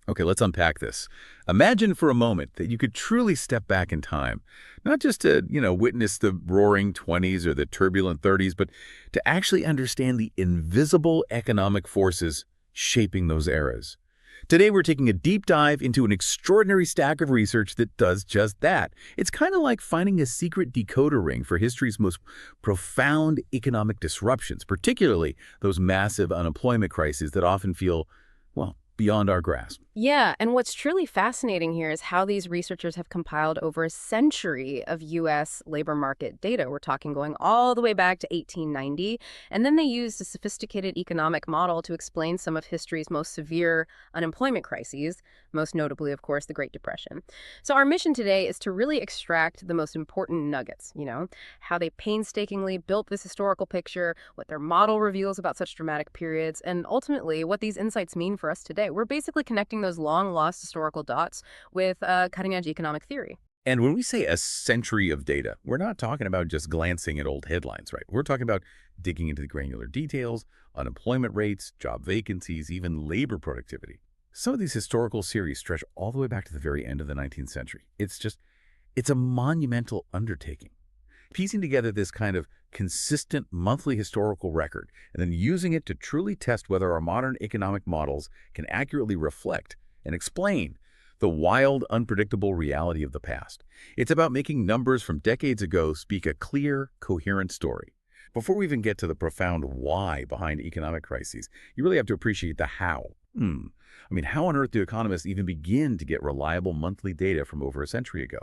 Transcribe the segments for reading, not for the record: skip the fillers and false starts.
Okay, let's unpack this. Imagine for a moment that you could truly step back in time, not just to, witness the roaring 20s or the turbulent 30s, but to actually understand the invisible economic forces shaping those eras. Today, we're taking a deep dive into an extraordinary stack of research that does just that. It's kind of like finding a secret decoder ring for history's most profound economic disruptions, particularly those massive unemployment crises that often feel, well, beyond our grasp. Yeah, and what's truly fascinating here is how these researchers have compiled over a century of U.S. labor market data. We're talking going all the way back to 1890, and then they used a sophisticated economic model to explain some of history's most severe unemployment crises, most notably, of course, the Great Depression. So our mission today is to really extract the most important nuggets, how they painstakingly built this historical picture, what their model reveals about such dramatic periods, and ultimately what these insights mean for us today. We're basically connecting those long-lost historical dots with cutting-edge economic theory. And when we say a century of data, we're not talking about just glancing at old headlines, right? We're talking about digging into the granular details, unemployment rates, job vacancies, even labor productivity. Some of these historical series stretch all the way back to the very end of the 19th century. It's a monumental undertaking. Piecing together this kind of consistent monthly historical record and then using it to truly test whether our modern economic models can accurately reflect and explain the wild, unpredictable reality of the past. It's about making numbers from decades ago speak a clear, coherent story. Before we even get to the profound why behind economic crises, you really have to appreciate the how. How on earth do economists even begin to get reliable monthly data from over a century ago?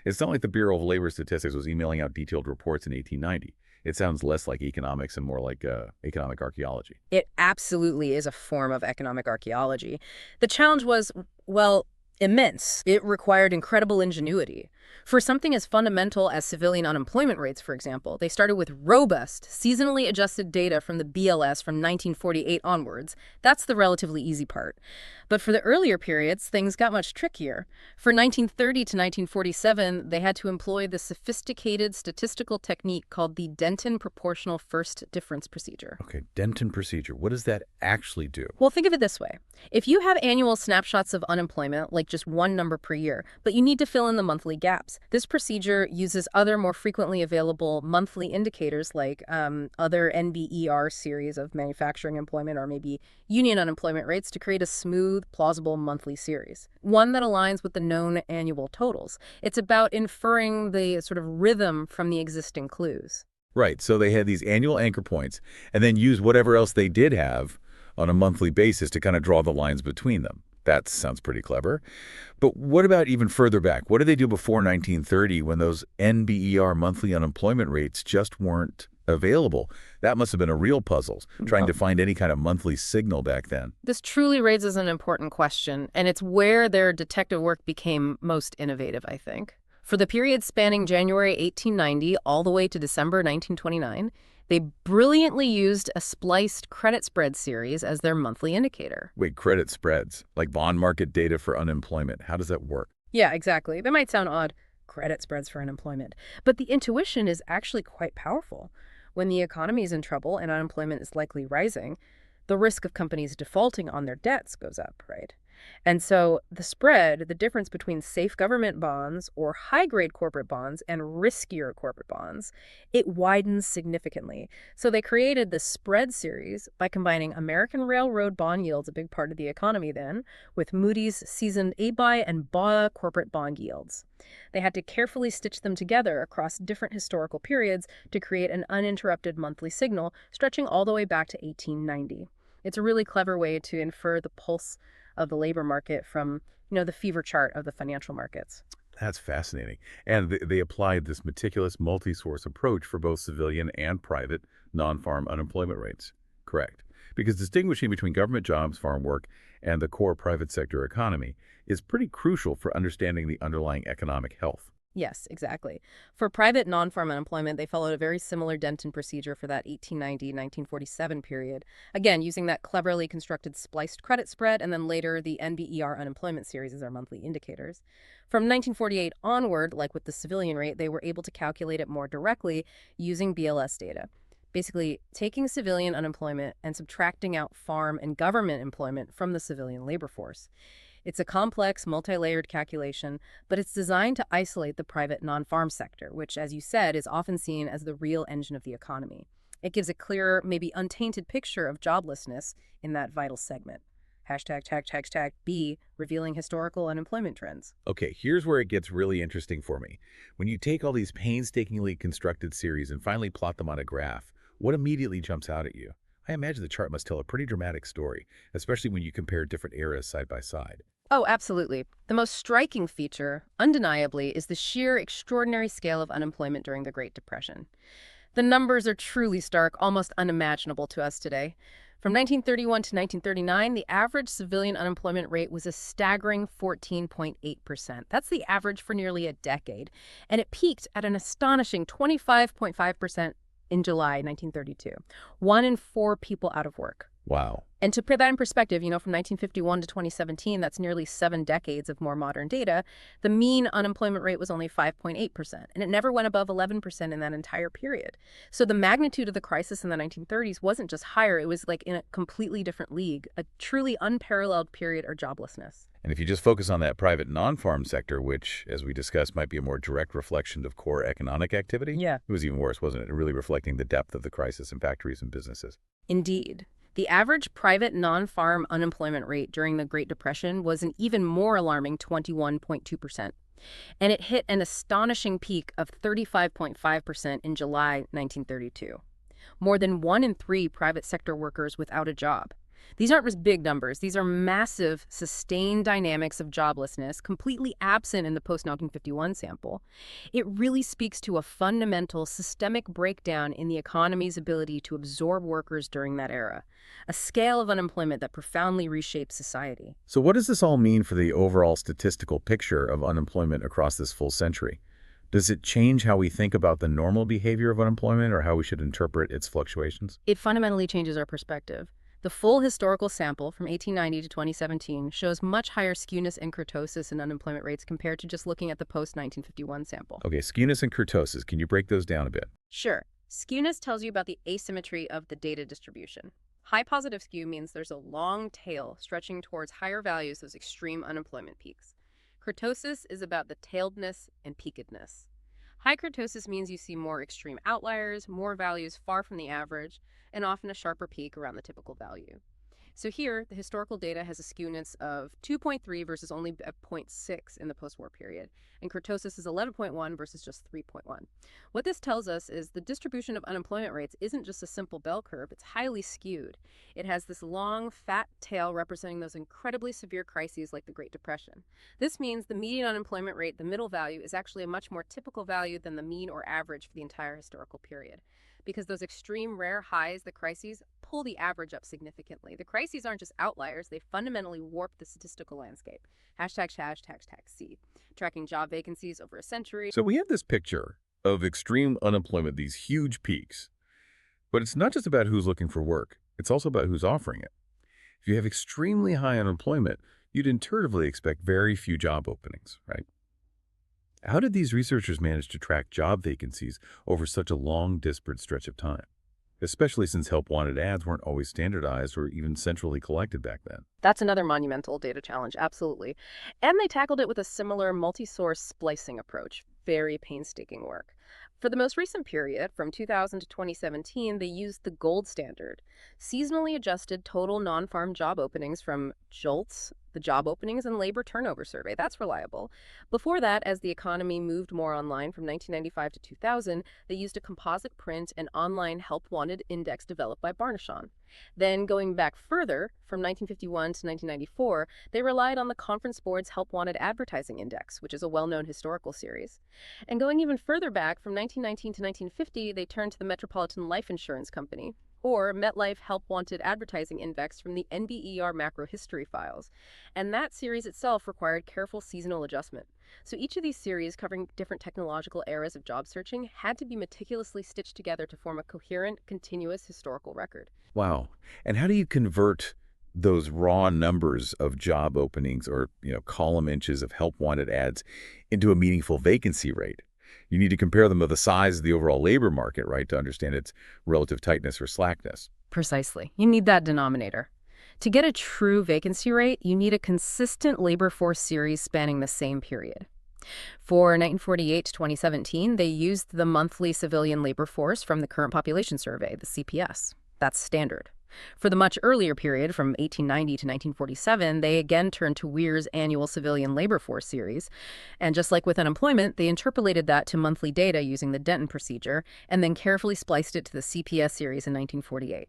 It's not like the Bureau of Labor Statistics was emailing out detailed reports in 1890. It sounds less like economics and more like economic archaeology. It absolutely is a form of economic archaeology. The challenge was, well, immense. It required incredible ingenuity. For something as fundamental as civilian unemployment rates, for example, they started with robust, seasonally adjusted data from the BLS from 1948 onwards. That's the relatively easy part. But for the earlier periods, things got much trickier. For 1930 to 1947, they had to employ the sophisticated statistical technique called the Denton proportional first difference procedure. Okay, Denton procedure. What does that actually do? Well, think of it this way. If you have annual snapshots of unemployment, like just one number per year, but you need to fill in the monthly gaps, this procedure uses other more frequently available monthly indicators like other NBER series of manufacturing employment or maybe union unemployment rates to create a smooth, plausible monthly series, one that aligns with the known annual totals. It's about inferring the sort of rhythm from the existing clues. Right, so they had these annual anchor points and then used whatever else they did have on a monthly basis to kind of draw the lines between them. That sounds pretty clever. But what about even further back? What did they do before 1930 when those NBER monthly unemployment rates just weren't available? That must have been a real puzzle, trying to find any kind of monthly signal back then. This truly raises an important question, and it's where their detective work became most innovative, I think. For the period spanning January 1890 all the way to December 1929, they brilliantly used a spliced credit spread series as their monthly indicator. Wait, credit spreads, like bond market data for unemployment. How does that work? Yeah, exactly. That might sound odd, credit spreads for unemployment. But the intuition is actually quite powerful. When the economy is in trouble and unemployment is likely rising, the risk of companies defaulting on their debts goes up, right? And so the spread, the difference between safe government bonds or high-grade corporate bonds and riskier corporate bonds, it widens significantly. So they created the spread series by combining American Railroad bond yields, a big part of the economy then, with Moody's seasoned A-buy and BA corporate bond yields. They had to carefully stitch them together across different historical periods to create an uninterrupted monthly signal stretching all the way back to 1890. It's a really clever way to infer the pulse of the labor market from, the fever chart of the financial markets. That's fascinating. And they applied this meticulous multi-source approach for both civilian and private non-farm unemployment rates. Correct. Because distinguishing between government jobs, farm work, and the core private sector economy is pretty crucial for understanding the underlying economic health. Yes, exactly. For private non-farm unemployment, they followed a very similar Denton procedure for that 1890-1947 period. Again, using that cleverly constructed spliced credit spread and then later the NBER unemployment series as our monthly indicators. From 1948 onward, like with the civilian rate, they were able to calculate it more directly using BLS data. Basically, taking civilian unemployment and subtracting out farm and government employment from the civilian labor force. It's a complex, multi-layered calculation, but it's designed to isolate the private non-farm sector, which, as you said, is often seen as the real engine of the economy. It gives a clearer, maybe untainted picture of joblessness in that vital segment. ###B, revealing historical unemployment trends. Okay, here's where it gets really interesting for me. When you take all these painstakingly constructed series and finally plot them on a graph, what immediately jumps out at you? I imagine the chart must tell a pretty dramatic story, especially when you compare different eras side by side. Oh, absolutely. The most striking feature, undeniably, is the sheer extraordinary scale of unemployment during the Great Depression. The numbers are truly stark, almost unimaginable to us today. From 1931 to 1939, the average civilian unemployment rate was a staggering 14.8%. That's the average for nearly a decade. And it peaked at an astonishing 25.5% in July 1932. 1 in 4 people out of work. Wow. And to put that in perspective, from 1951 to 2017, that's nearly 7 decades of more modern data, the mean unemployment rate was only 5.8%, and it never went above 11% in that entire period. So the magnitude of the crisis in the 1930s wasn't just higher, it was like in a completely different league, a truly unparalleled period of joblessness. And if you just focus on that private non-farm sector, which, as we discussed, might be a more direct reflection of core economic activity, Yeah. it was even worse, wasn't it? Really reflecting the depth of the crisis in factories and businesses. Indeed. The average private non-farm unemployment rate during the Great Depression was an even more alarming 21.2%. And it hit an astonishing peak of 35.5% in July 1932. More than 1 in 3 private sector workers without a job. These aren't just big numbers. These are massive, sustained dynamics of joblessness, completely absent in the post-1951 sample. It really speaks to a fundamental systemic breakdown in the economy's ability to absorb workers during that era, a scale of unemployment that profoundly reshaped society. So what does this all mean for the overall statistical picture of unemployment across this full century? Does it change how we think about the normal behavior of unemployment or how we should interpret its fluctuations? It fundamentally changes our perspective. The full historical sample from 1890 to 2017 shows much higher skewness and kurtosis in unemployment rates compared to just looking at the post-1951 sample. Okay, skewness and kurtosis. Can you break those down a bit? Sure. Skewness tells you about the asymmetry of the data distribution. High positive skew means there's a long tail stretching towards higher values, those extreme unemployment peaks. Kurtosis is about the tailedness and peakedness. High kurtosis means you see more extreme outliers, more values far from the average, and often a sharper peak around the typical value. So here, the historical data has a skewness of 2.3 versus only a 0.6 in the post-war period, and kurtosis is 11.1 versus just 3.1. What this tells us is the distribution of unemployment rates isn't just a simple bell curve, it's highly skewed. It has this long, fat tail representing those incredibly severe crises like the Great Depression. This means the median unemployment rate, the middle value, is actually a much more typical value than the mean or average for the entire historical period. Because those extreme rare highs, the crises, pull the average up significantly. The crises aren't just outliers, they fundamentally warp the statistical landscape. ####C. Tracking job vacancies over a century. So we have this picture of extreme unemployment, these huge peaks. But it's not just about who's looking for work. It's also about who's offering it. If you have extremely high unemployment, you'd intuitively expect very few job openings, right? How did these researchers manage to track job vacancies over such a long, disparate stretch of time? Especially since help-wanted ads weren't always standardized or even centrally collected back then. That's another monumental data challenge, absolutely. And they tackled it with a similar multi-source splicing approach. Very painstaking work. For the most recent period, from 2000 to 2017, they used the gold standard, seasonally adjusted total non-farm job openings from JOLTS, the Job Openings and Labor Turnover Survey. That's reliable. Before that, as the economy moved more online from 1995 to 2000, they used a composite print and online help wanted index developed by Barnashon. Then, going back further, from 1951 to 1994, they relied on the Conference Board's Help Wanted Advertising Index, which is a well-known historical series. And going even further back, from 1919 to 1950, they turned to the Metropolitan Life Insurance Company, or MetLife Help Wanted Advertising Index from the NBER Macro History Files. And that series itself required careful seasonal adjustment. So each of these series, covering different technological eras of job searching, had to be meticulously stitched together to form a coherent, continuous historical record. Wow. And how do you convert those raw numbers of job openings or, column inches of help-wanted ads into a meaningful vacancy rate? You need to compare them to the size of the overall labor market, right, to understand its relative tightness or slackness. Precisely. You need that denominator. To get a true vacancy rate, you need a consistent labor force series spanning the same period. For 1948 to 2017, they used the monthly civilian labor force from the Current Population Survey, the CPS. That's standard. For the much earlier period, from 1890 to 1947, they again turned to Weir's annual civilian labor force series. And just like with unemployment, they interpolated that to monthly data using the Denton procedure and then carefully spliced it to the CPS series in 1948.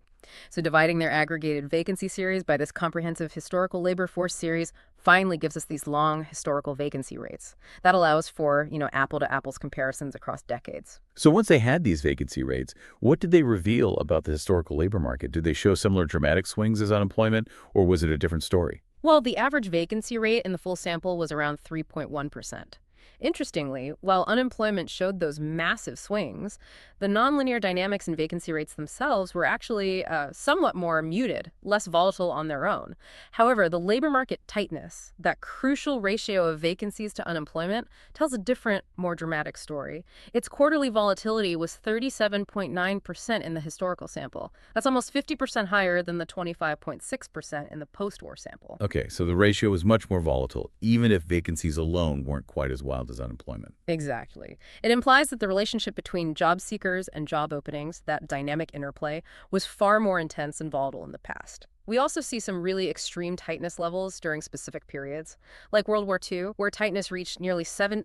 So dividing their aggregated vacancy series by this comprehensive historical labor force series finally gives us these long historical vacancy rates. That allows for, apple-to-apples comparisons across decades. So once they had these vacancy rates, what did they reveal about the historical labor market? Did they show similar dramatic swings as unemployment, or was it a different story? Well, the average vacancy rate in the full sample was around 3.1%. Interestingly, while unemployment showed those massive swings, the nonlinear dynamics in vacancy rates themselves were actually somewhat more muted, less volatile on their own. However, the labor market tightness, that crucial ratio of vacancies to unemployment, tells a different, more dramatic story. Its quarterly volatility was 37.9% in the historical sample. That's almost 50% higher than the 25.6% in the post-war sample. Okay, so the ratio was much more volatile, even if vacancies alone weren't quite as wild as unemployment. Exactly. It implies that the relationship between job seekers and job openings, that dynamic interplay, was far more intense and volatile in the past. We also see some really extreme tightness levels during specific periods, like World War II, where tightness reached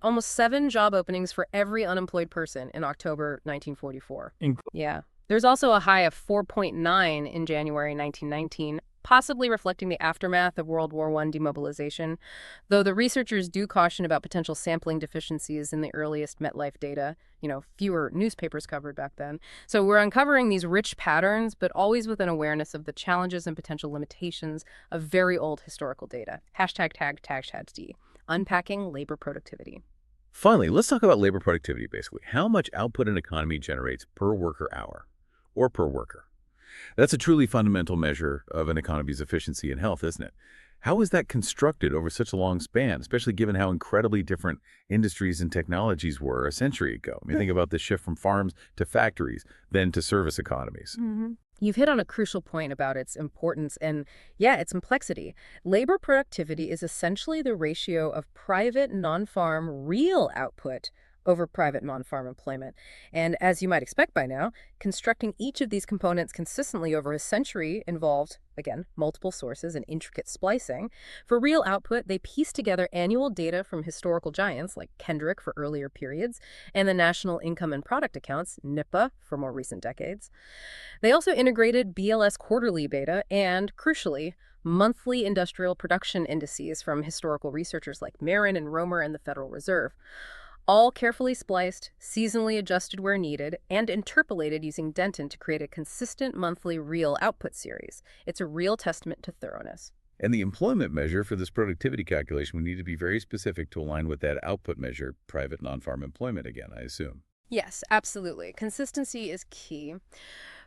almost seven job openings for every unemployed person in October 1944. Yeah. There's also a high of 4.9 in January 1919, possibly reflecting the aftermath of World War I demobilization, though the researchers do caution about potential sampling deficiencies in the earliest MetLife data. Fewer newspapers covered back then. So we're uncovering these rich patterns, but always with an awareness of the challenges and potential limitations of very old historical data. #TAG#D. Unpacking labor productivity. Finally, let's talk about labor productivity, basically. How much output an economy generates per worker hour or per worker? That's a truly fundamental measure of an economy's efficiency and health, isn't it? How is that constructed over such a long span, especially given how incredibly different industries and technologies were a century ago? I mean, think about the shift from farms to factories, then to service economies. You've hit on a crucial point about its importance and, its complexity. Labor productivity is essentially the ratio of private non-farm real output over private non-farm employment. And as you might expect by now, constructing each of these components consistently over a century involved, again, multiple sources and intricate splicing. For real output, they pieced together annual data from historical giants like Kendrick for earlier periods and the National Income and Product Accounts, NIPA, for more recent decades. They also integrated BLS quarterly data and, crucially, monthly industrial production indices from historical researchers like Marin and Romer and the Federal Reserve. All carefully spliced, seasonally adjusted where needed, and interpolated using Denton to create a consistent monthly real output series. It's a real testament to thoroughness. And the employment measure for this productivity calculation would need to be very specific to align with that output measure, private non-farm employment again, I assume. Yes, absolutely. Consistency is key.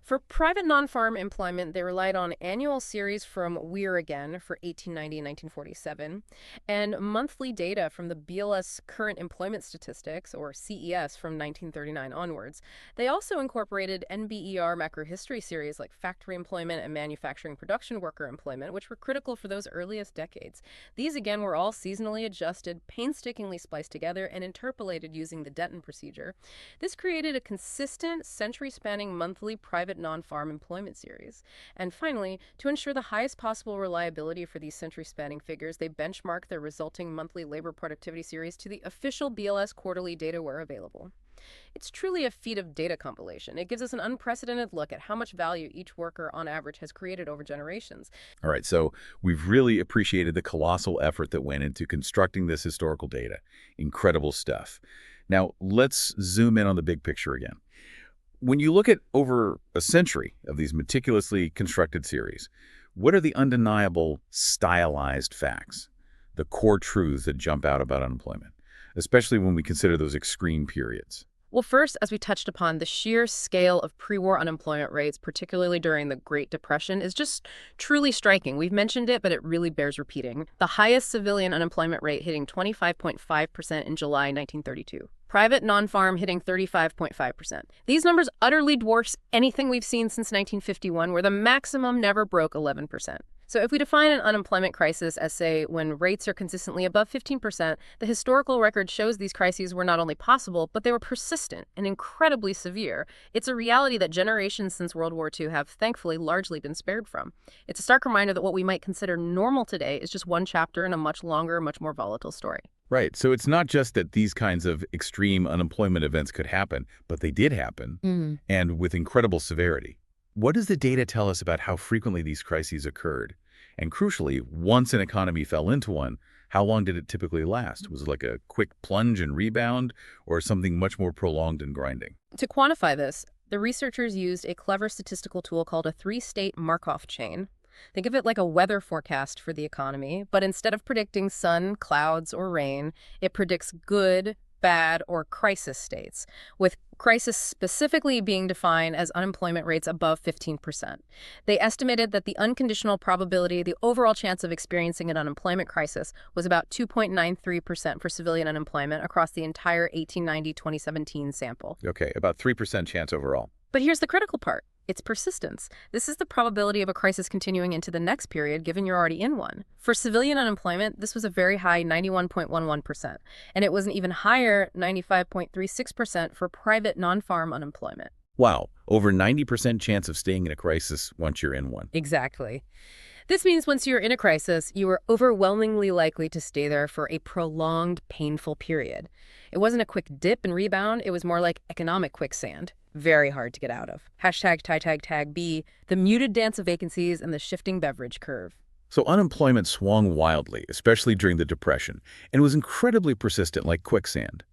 For private non-farm employment, they relied on annual series from Weir again for 1890 and 1947, and monthly data from the BLS Current Employment Statistics, or CES, from 1939 onwards. They also incorporated NBER macrohistory series like factory employment and manufacturing production worker employment, which were critical for those earliest decades. These, again, were all seasonally adjusted, painstakingly spliced together, and interpolated using the Denton procedure. This created a consistent, century-spanning monthly private non-farm employment series. And finally, to ensure the highest possible reliability for these century-spanning figures, they benchmarked their resulting monthly labor productivity series to the official BLS quarterly data where available. It's truly a feat of data compilation. It gives us an unprecedented look at how much value each worker on average has created over generations. All right, so we've really appreciated the colossal effort that went into constructing this historical data. Incredible stuff. Now, let's zoom in on the big picture again. When you look at over a century of these meticulously constructed series, what are the undeniable stylized facts, the core truths that jump out about unemployment, especially when we consider those extreme periods? Well, first, as we touched upon, the sheer scale of pre-war unemployment rates, particularly during the Great Depression, is just truly striking. We've mentioned it, but it really bears repeating. The highest civilian unemployment rate hitting 25.5% in July 1932. Private non-farm hitting 35.5%. These numbers utterly dwarfs anything we've seen since 1951, where the maximum never broke 11%. So if we define an unemployment crisis as, say, when rates are consistently above 15%, the historical record shows these crises were not only possible, but they were persistent and incredibly severe. It's a reality that generations since World War II have thankfully largely been spared from. It's a stark reminder that what we might consider normal today is just one chapter in a much longer, much more volatile story. Right. So it's not just that these kinds of extreme unemployment events could happen, but they did happen, and with incredible severity. What does the data tell us about how frequently these crises occurred? And crucially, once an economy fell into one, how long did it typically last? Was it like a quick plunge and rebound, or something much more prolonged and grinding? To quantify this, the researchers used a clever statistical tool called a three-state Markov chain. Think of it like a weather forecast for the economy, but instead of predicting sun, clouds, or rain, it predicts good, bad, or crisis states, with crisis specifically being defined as unemployment rates above 15%. They estimated that the unconditional probability, the overall chance of experiencing an unemployment crisis, was about 2.93% for civilian unemployment across the entire 1890-2017 sample. Okay, about 3% chance overall. But here's the critical part. It's persistence. This is the probability of a crisis continuing into the next period, given you're already in one. For civilian unemployment, this was a very high 91.11%, and it was an even higher 95.36% for private non-farm unemployment. Wow, over 90% chance of staying in a crisis once you're in one. Exactly. This means once you're in a crisis, you are overwhelmingly likely to stay there for a prolonged, painful period. It wasn't a quick dip and rebound, it was more like economic quicksand. Very hard to get out of. Hashtag tag B, the muted dance of vacancies and the shifting beverage curve. So unemployment swung wildly, especially during the Depression, and was incredibly persistent like quicksand.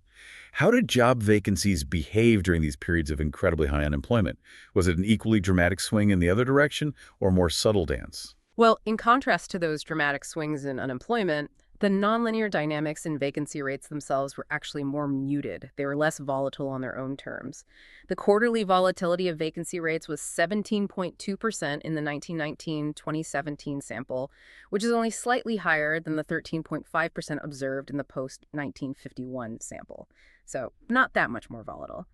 How did job vacancies behave during these periods of incredibly high unemployment? Was it an equally dramatic swing in the other direction, or a more subtle dance? Well, in contrast to those dramatic swings in unemployment, the nonlinear dynamics in vacancy rates themselves were actually more muted. They were less volatile on their own terms. The quarterly volatility of vacancy rates was 17.2% in the 1919-2017 sample, which is only slightly higher than the 13.5% observed in the post-1951 sample. So not that much more volatile.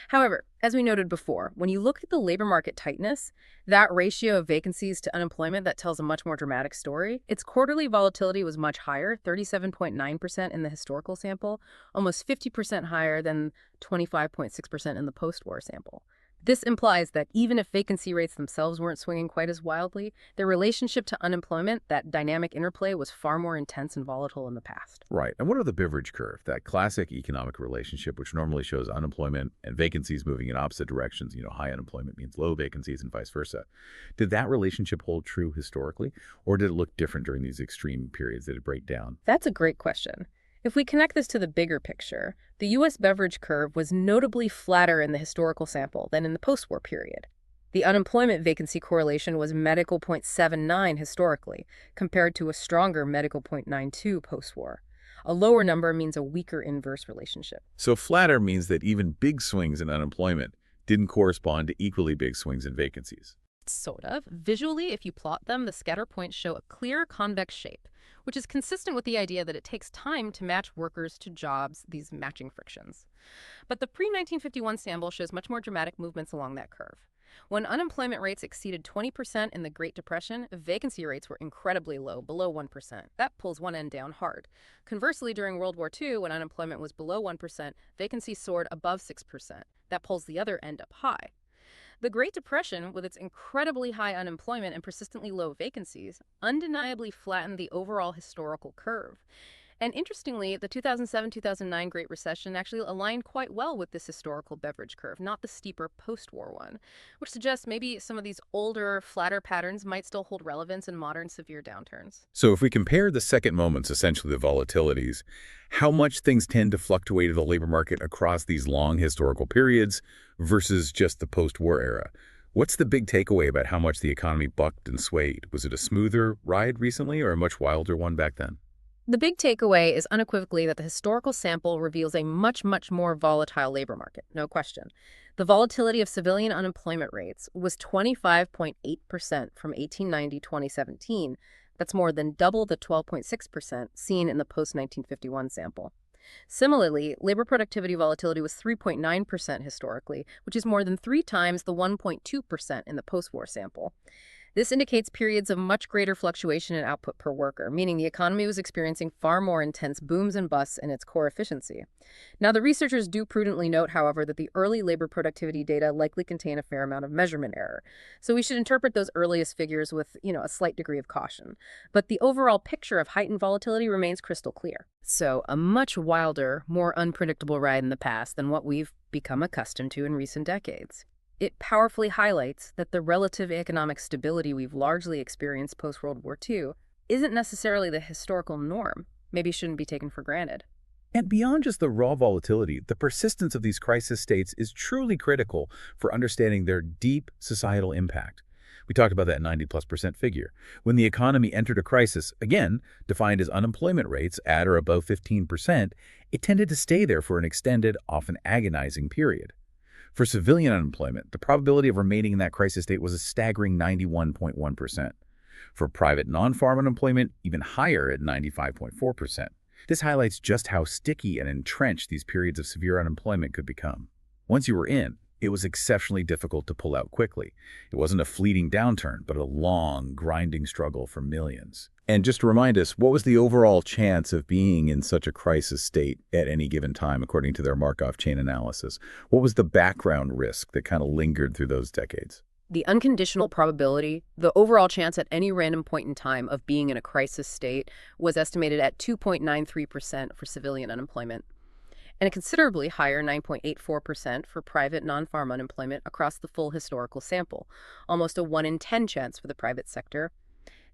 However, as we noted before, when you look at the labor market tightness, that ratio of vacancies to unemployment that tells a much more dramatic story, its quarterly volatility was much higher, 37.9% in the historical sample, almost 50% higher than 25.6% in the post-war sample. This implies that even if vacancy rates themselves weren't swinging quite as wildly, their relationship to unemployment, that dynamic interplay, was far more intense and volatile in the past. Right. And what of the beverage curve, that classic economic relationship which normally shows unemployment and vacancies moving in opposite directions? High unemployment means low vacancies and vice versa. Did that relationship hold true historically, or did it look different during these extreme periods? Did it break down? That's a great question. If we connect this to the bigger picture, the U.S. beverage curve was notably flatter in the historical sample than in the post-war period. The unemployment vacancy correlation was medical 0.79 historically, compared to a stronger medical 0.92 post-war. A lower number means a weaker inverse relationship. So flatter means that even big swings in unemployment didn't correspond to equally big swings in vacancies. Sort of. Visually, if you plot them, the scatter points show a clear convex shape, which is consistent with the idea that it takes time to match workers to jobs, these matching frictions. But the pre-1951 sample shows much more dramatic movements along that curve. When unemployment rates exceeded 20% in the Great Depression, vacancy rates were incredibly low, below 1%. That pulls one end down hard. Conversely, during World War II, when unemployment was below 1%, vacancies soared above 6%. That pulls the other end up high. The Great Depression, with its incredibly high unemployment and persistently low vacancies, undeniably flattened the overall historical curve. And interestingly, the 2007-2009 Great Recession actually aligned quite well with this historical beverage curve, not the steeper post-war one, which suggests maybe some of these older, flatter patterns might still hold relevance in modern severe downturns. So if we compare the second moments, essentially the volatilities, how much things tend to fluctuate in the labor market across these long historical periods versus just the post-war era? What's the big takeaway about how much the economy bucked and swayed? Was it a smoother ride recently or a much wilder one back then? The big takeaway is unequivocally that the historical sample reveals a much, much more volatile labor market, no question. The volatility of civilian unemployment rates was 25.8% from 1890 to 2017. That's more than double the 12.6% seen in the post-1951 sample. Similarly, labor productivity volatility was 3.9% historically, which is more than 3 times the 1.2% in the post-war sample. This indicates periods of much greater fluctuation in output per worker, meaning the economy was experiencing far more intense booms and busts in its core efficiency. Now, the researchers do prudently note, however, that the early labor productivity data likely contain a fair amount of measurement error. So we should interpret those earliest figures with, a slight degree of caution. But the overall picture of heightened volatility remains crystal clear. So, a much wilder, more unpredictable ride in the past than what we've become accustomed to in recent decades. It powerfully highlights that the relative economic stability we've largely experienced post-World War II isn't necessarily the historical norm, maybe shouldn't be taken for granted. And beyond just the raw volatility, the persistence of these crisis states is truly critical for understanding their deep societal impact. We talked about that 90+% figure. When the economy entered a crisis, again, defined as unemployment rates at or above 15%, it tended to stay there for an extended, often agonizing period. For civilian unemployment, the probability of remaining in that crisis state was a staggering 91.1%. For private non-farm unemployment, even higher at 95.4%. This highlights just how sticky and entrenched these periods of severe unemployment could become. Once you were in, it was exceptionally difficult to pull out quickly. It wasn't a fleeting downturn, but a long, grinding struggle for millions. And just to remind us, what was the overall chance of being in such a crisis state at any given time, according to their Markov chain analysis? What was the background risk that kind of lingered through those decades? The unconditional probability, the overall chance at any random point in time of being in a crisis state, was estimated at 2.93% for civilian unemployment, and a considerably higher 9.84% for private non-farm unemployment across the full historical sample, almost a 1 in 10 chance for the private sector.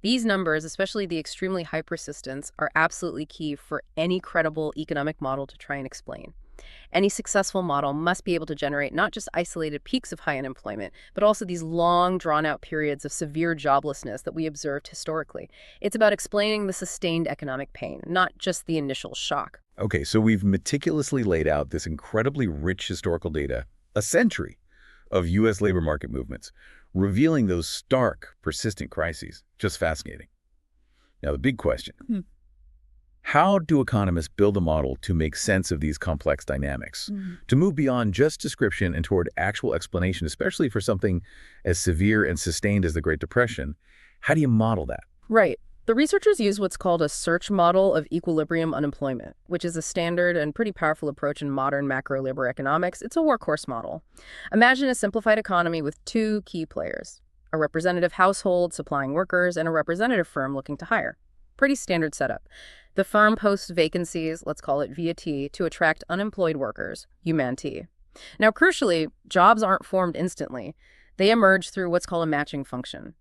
These numbers, especially the extremely high persistence, are absolutely key for any credible economic model to try and explain. Any successful model must be able to generate not just isolated peaks of high unemployment, but also these long, drawn-out periods of severe joblessness that we observed historically. It's about explaining the sustained economic pain, not just the initial shock. Okay, so we've meticulously laid out this incredibly rich historical data, a century of U.S. labor market movements, revealing those stark, persistent crises. Just fascinating. Now, the big question. How do economists build a model to make sense of these complex dynamics, to move beyond just description and toward actual explanation, especially for something as severe and sustained as the Great Depression? How do you model that? Right. The researchers use what's called a search model of equilibrium unemployment, which is a standard and pretty powerful approach in modern macro labor economics. It's a workhorse model. Imagine a simplified economy with two key players, a representative household supplying workers and a representative firm looking to hire. Pretty standard setup. The firm posts vacancies, let's call it via T, to attract unemployed workers, human T. Now, crucially, jobs aren't formed instantly. They emerge through what's called a matching function.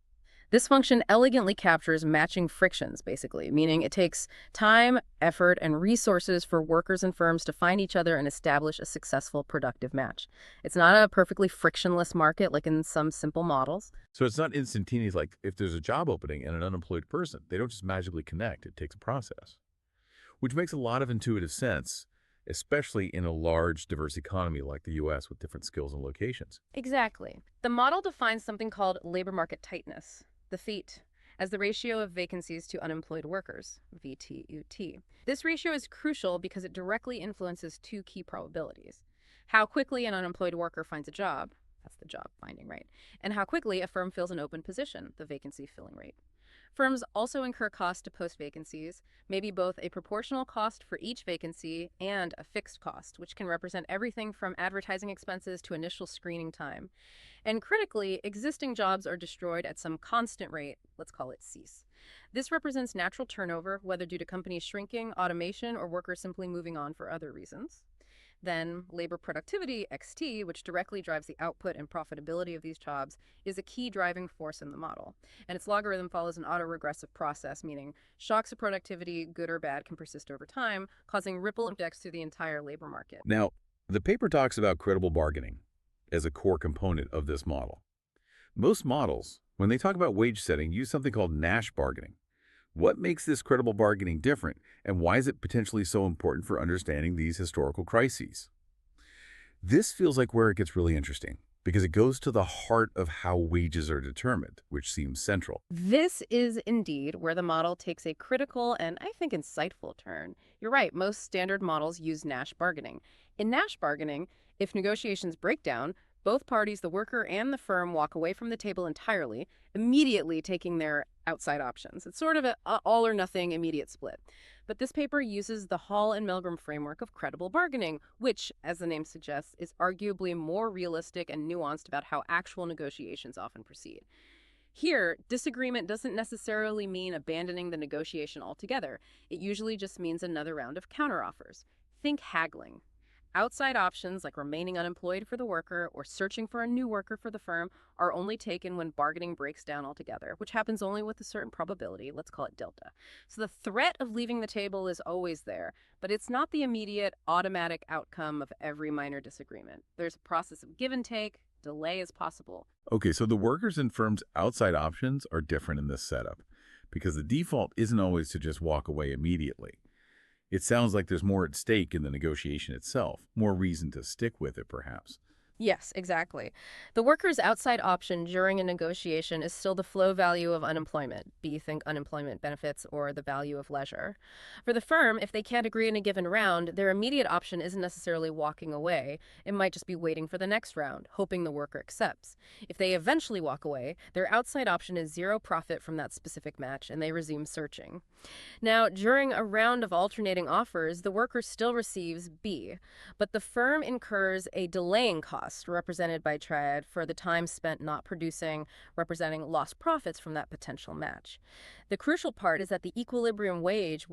This function elegantly captures matching frictions, basically, meaning it takes time, effort, and resources for workers and firms to find each other and establish a successful, productive match. It's not a perfectly frictionless market like in some simple models. So it's not instantaneous, like if there's a job opening and an unemployed person, they don't just magically connect. It takes a process, which makes a lot of intuitive sense, especially in a large, diverse economy like the U.S. with different skills and locations. Exactly. The model defines something called labor market tightness, the FEAT, as the ratio of vacancies to unemployed workers, VTUT. This ratio is crucial because it directly influences two key probabilities: how quickly an unemployed worker finds a job, that's the job finding rate, and how quickly a firm fills an open position, the vacancy filling rate. Firms also incur costs to post vacancies, maybe both a proportional cost for each vacancy and a fixed cost, which can represent everything from advertising expenses to initial screening time. And critically, existing jobs are destroyed at some constant rate, let's call it cease. This represents natural turnover, whether due to companies shrinking, automation, or workers simply moving on for other reasons. Then labor productivity, XT, which directly drives the output and profitability of these jobs, is a key driving force in the model. And its logarithm follows an autoregressive process, meaning shocks of productivity, good or bad, can persist over time, causing ripple effects through the entire labor market. Now, the paper talks about credible bargaining as a core component of this model. Most models, when they talk about wage setting, use something called Nash bargaining. What makes this credible bargaining different, and why is it potentially so important for understanding these historical crises? This feels like where it gets really interesting, because it goes to the heart of how wages are determined, which seems central. This is indeed where the model takes a critical and I think insightful turn. You're right, most standard models use Nash bargaining. In Nash bargaining, if negotiations break down, both parties, the worker and the firm, walk away from the table entirely, immediately taking their outside options. It's sort of a all or nothing immediate split. But this paper uses the Hall and Milgram framework of credible bargaining, which, as the name suggests, is arguably more realistic and nuanced about how actual negotiations often proceed. Here, disagreement doesn't necessarily mean abandoning the negotiation altogether. It usually just means another round of counteroffers. Think haggling. Outside options like remaining unemployed for the worker or searching for a new worker for the firm are only taken when bargaining breaks down altogether, which happens only with a certain probability. Let's call it delta. So the threat of leaving the table is always there, but it's not the immediate, automatic outcome of every minor disagreement. There's a process of give and take. Delay is possible. Okay, so the workers and firms' outside options are different in this setup because the default isn't always to just walk away immediately. It sounds like there's more at stake in the negotiation itself, more reason to stick with it, perhaps. Yes, exactly. The worker's outside option during a negotiation is still the flow value of unemployment, be you think unemployment benefits or the value of leisure. For the firm, if they can't agree in a given round, their immediate option isn't necessarily walking away. It might just be waiting for the next round, hoping the worker accepts. If they eventually walk away, their outside option is zero profit from that specific match, and they resume searching. Now, during a round of alternating offers, the worker still receives B, but the firm incurs a delaying cost, represented by triad, for the time spent not producing, representing lost profits from that potential match. The crucial part is that the equilibrium wage,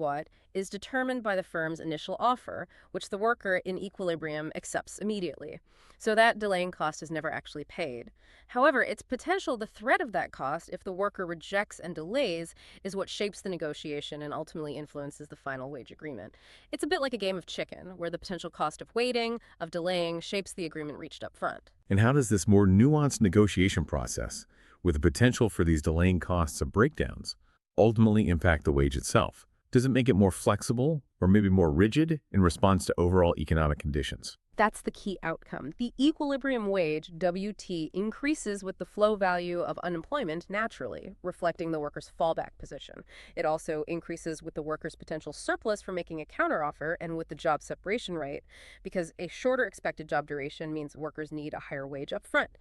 is determined by the firm's initial offer, which the worker in equilibrium accepts immediately. So that delaying cost is never actually paid. However, its potential, the threat of that cost, if the worker rejects and delays, is what shapes the negotiation and ultimately influences the final wage agreement. It's a bit like a game of chicken, where the potential cost of waiting, of delaying, shapes the agreement reached up front. And how does this more nuanced negotiation process, with the potential for these delaying costs of breakdowns, ultimately impact the wage itself? Does it make it more flexible or maybe more rigid in response to overall economic conditions? That's the key outcome. The equilibrium wage, WT, increases with the flow value of unemployment naturally, reflecting the worker's fallback position. It also increases with the worker's potential surplus for making a counteroffer and with the job separation rate, because a shorter expected job duration means workers need a higher wage up front.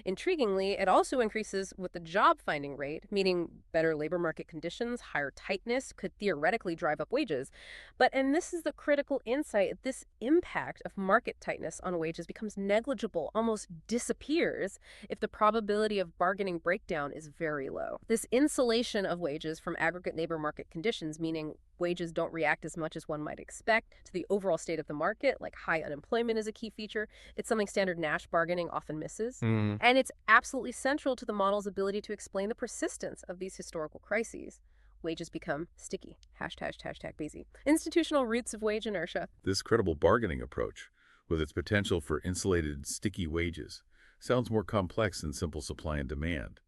Intriguingly, it also increases with the job finding rate, meaning better labor market conditions, higher tightness could theoretically drive up wages. But, and this is the critical insight, this impact of market tightness on wages becomes negligible, almost disappears, if the probability of bargaining breakdown is very low. This insulation of wages from aggregate labor market conditions, meaning wages don't react as much as one might expect to the overall state of the market, like high unemployment is a key feature. It's something standard Nash bargaining often misses. And it's absolutely central to the model's ability to explain the persistence of these historical crises. Wages become sticky. Hashtag busy. Institutional roots of wage inertia. This credible bargaining approach, with its potential for insulated, sticky wages, sounds more complex than simple supply and demand,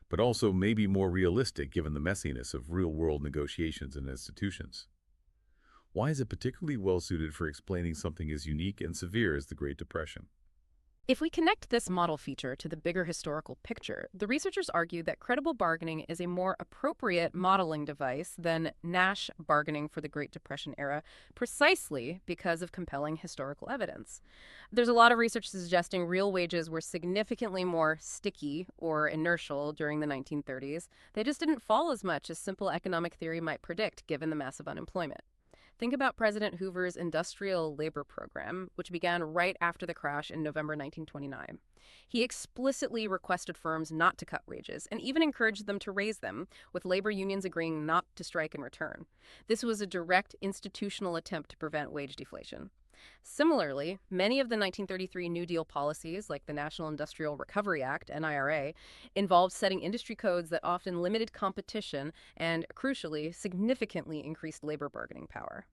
but also maybe more realistic given the messiness of real-world negotiations and institutions. Why is it particularly well-suited for explaining something as unique and severe as the Great Depression? If we connect this model feature to the bigger historical picture, the researchers argue that credible bargaining is a more appropriate modeling device than Nash bargaining for the Great Depression era, precisely because of compelling historical evidence. There's a lot of research suggesting real wages were significantly more sticky or inertial during the 1930s. They just didn't fall as much as simple economic theory might predict, given the massive unemployment. Think about President Hoover's industrial labor program, which began right after the crash in November 1929. He explicitly requested firms not to cut wages and even encouraged them to raise them, with labor unions agreeing not to strike in return. This was a direct institutional attempt to prevent wage deflation. Similarly, many of the 1933 New Deal policies, like the National Industrial Recovery Act, NIRA, involved setting industry codes that often limited competition and, crucially, significantly increased labor bargaining power.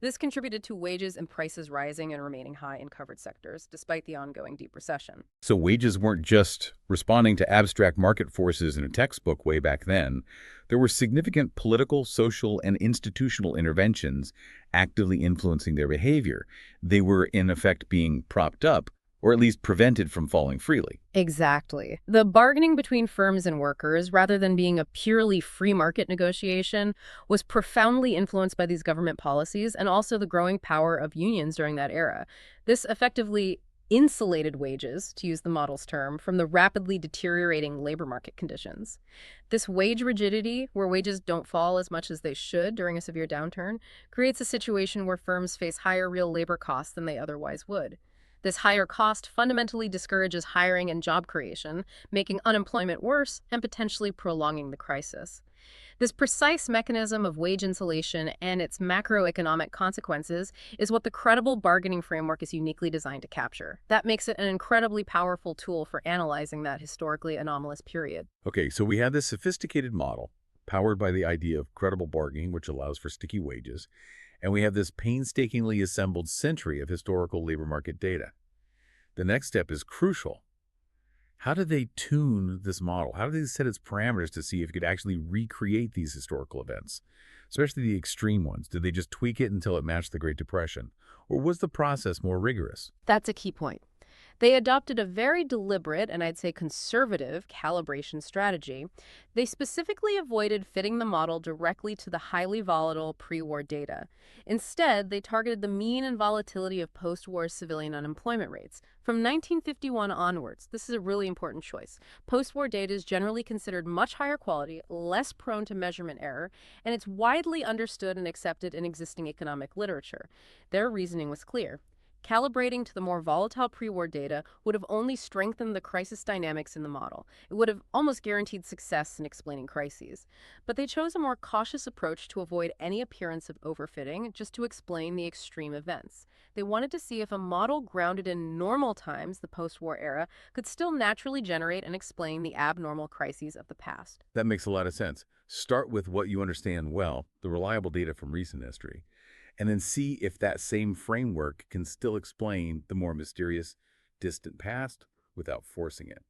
This contributed to wages and prices rising and remaining high in covered sectors, despite the ongoing deep recession. So wages weren't just responding to abstract market forces in a textbook way back then. There were significant political, social, and institutional interventions actively influencing their behavior. They were, in effect, being propped up, or at least prevented from falling freely. Exactly. The bargaining between firms and workers, rather than being a purely free market negotiation, was profoundly influenced by these government policies and also the growing power of unions during that era. This effectively insulated wages, to use the model's term, from the rapidly deteriorating labor market conditions. This wage rigidity, where wages don't fall as much as they should during a severe downturn, creates a situation where firms face higher real labor costs than they otherwise would. This higher cost fundamentally discourages hiring and job creation, making unemployment worse and potentially prolonging the crisis. This precise mechanism of wage insulation and its macroeconomic consequences is what the credible bargaining framework is uniquely designed to capture. That makes it an incredibly powerful tool for analyzing that historically anomalous period. Okay, so we have this sophisticated model powered by the idea of credible bargaining, which allows for sticky wages, and we have this painstakingly assembled century of historical labor market data. The next step is crucial. How do they tune this model? How do they set its parameters to see if it could actually recreate these historical events, especially the extreme ones? Did they just tweak it until it matched the Great Depression? Or was the process more rigorous? That's a key point. They adopted a very deliberate and I'd say conservative calibration strategy. They specifically avoided fitting the model directly to the highly volatile pre-war data. Instead, they targeted the mean and volatility of post-war civilian unemployment rates. From 1951 onwards, this is a really important choice. Post-war data is generally considered much higher quality, less prone to measurement error, and it's widely understood and accepted in existing economic literature. Their reasoning was clear. Calibrating to the more volatile pre-war data would have only strengthened the crisis dynamics in the model. It would have almost guaranteed success in explaining crises. But they chose a more cautious approach to avoid any appearance of overfitting, just to explain the extreme events. They wanted to see if a model grounded in normal times, the post-war era, could still naturally generate and explain the abnormal crises of the past. That makes a lot of sense. Start with what you understand well, the reliable data from recent history, and then see if that same framework can still explain the more mysterious, distant past without forcing it.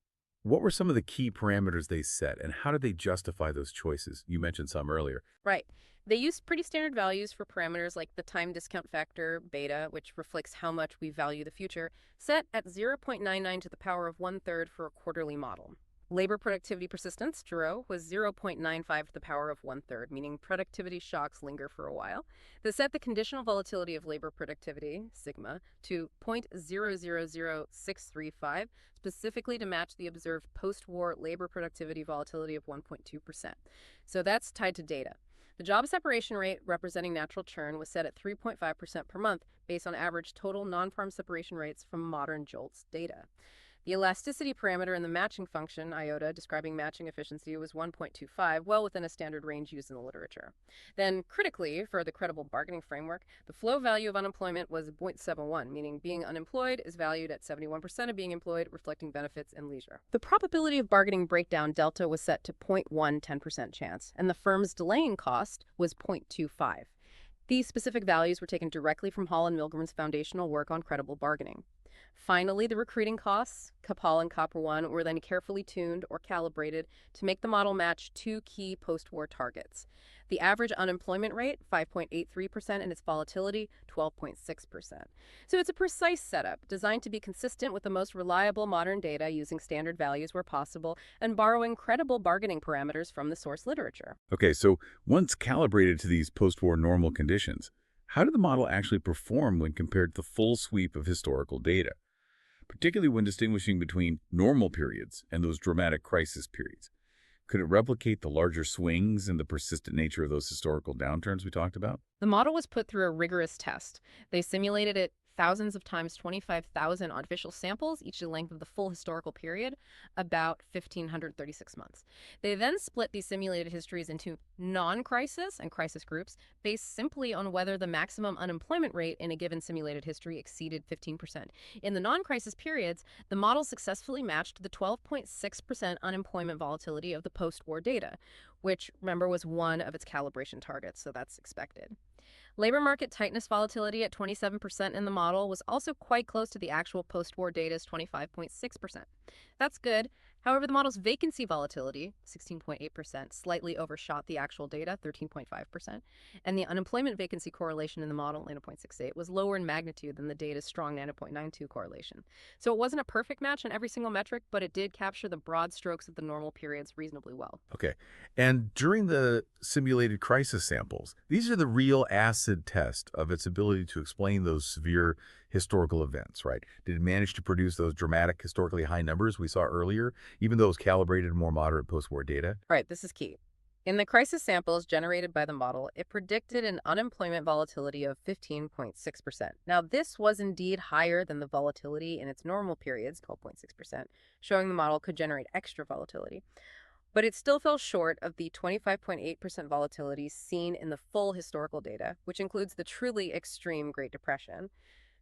What were some of the key parameters they set, and how did they justify those choices? You mentioned some earlier. Right. They used pretty standard values for parameters like the time discount factor, beta, which reflects how much we value the future, set at 0.99 to the power of one-third for a quarterly model. Labor productivity persistence, Giro, was 0.95 to the power of one-third, meaning productivity shocks linger for a while. They set the conditional volatility of labor productivity, sigma, to 0.000635, specifically to match the observed post-war labor productivity volatility of 1.2%. So that's tied to data. The job separation rate, representing natural churn, was set at 3.5% per month based on average total non-farm separation rates from modern JOLTS data. The elasticity parameter in the matching function, iota, describing matching efficiency, was 1.25, well within a standard range used in the literature. Then, critically, for the credible bargaining framework, the flow value of unemployment was 0.71, meaning being unemployed is valued at 71% of being employed, reflecting benefits and leisure. The probability of bargaining breakdown delta was set to 0.1 10% chance, and the firm's delaying cost was 0.25. These specific values were taken directly from Hall and Milgram's foundational work on credible bargaining. Finally, the recruiting costs, Capal and Copper One, were then carefully tuned or calibrated to make the model match two key post-war targets. The average unemployment rate, 5.83%, and its volatility, 12.6%. So it's a precise setup, designed to be consistent with the most reliable modern data using standard values where possible and borrowing credible bargaining parameters from the source literature. Okay, so once calibrated to these post-war normal conditions, how did the model actually perform when compared to the full sweep of historical data, particularly when distinguishing between normal periods and those dramatic crisis periods? Could it replicate the larger swings and the persistent nature of those historical downturns we talked about? The model was put through a rigorous test. They simulated it thousands of times, 25,000 artificial samples, each the length of the full historical period, about 1,536 months. They then split these simulated histories into non-crisis and crisis groups based simply on whether the maximum unemployment rate in a given simulated history exceeded 15%. In the non-crisis periods, the model successfully matched the 12.6% unemployment volatility of the post-war data, which, remember, was one of its calibration targets, so that's expected. Labor market tightness volatility at 27% in the model was also quite close to the actual post-war data's 25.6%. That's good. However, the model's vacancy volatility, 16.8%, slightly overshot the actual data, 13.5%, and the unemployment vacancy correlation in the model, 0.68, was lower in magnitude than the data's strong 0.92 correlation. So it wasn't a perfect match on every single metric, but it did capture the broad strokes of the normal periods reasonably well. Okay, and during the simulated crisis samples, these are the real assets acid test of its ability to explain those severe historical events, right? Did it manage to produce those dramatic, historically high numbers we saw earlier, even though it was calibrated in more moderate post-war data? All right, this is key. In the crisis samples generated by the model, it predicted an unemployment volatility of 15.6%. Now, this was indeed higher than the volatility in its normal periods, 12.6%, showing the model could generate extra volatility. But it still fell short of the 25.8% volatility seen in the full historical data, which includes the truly extreme Great Depression.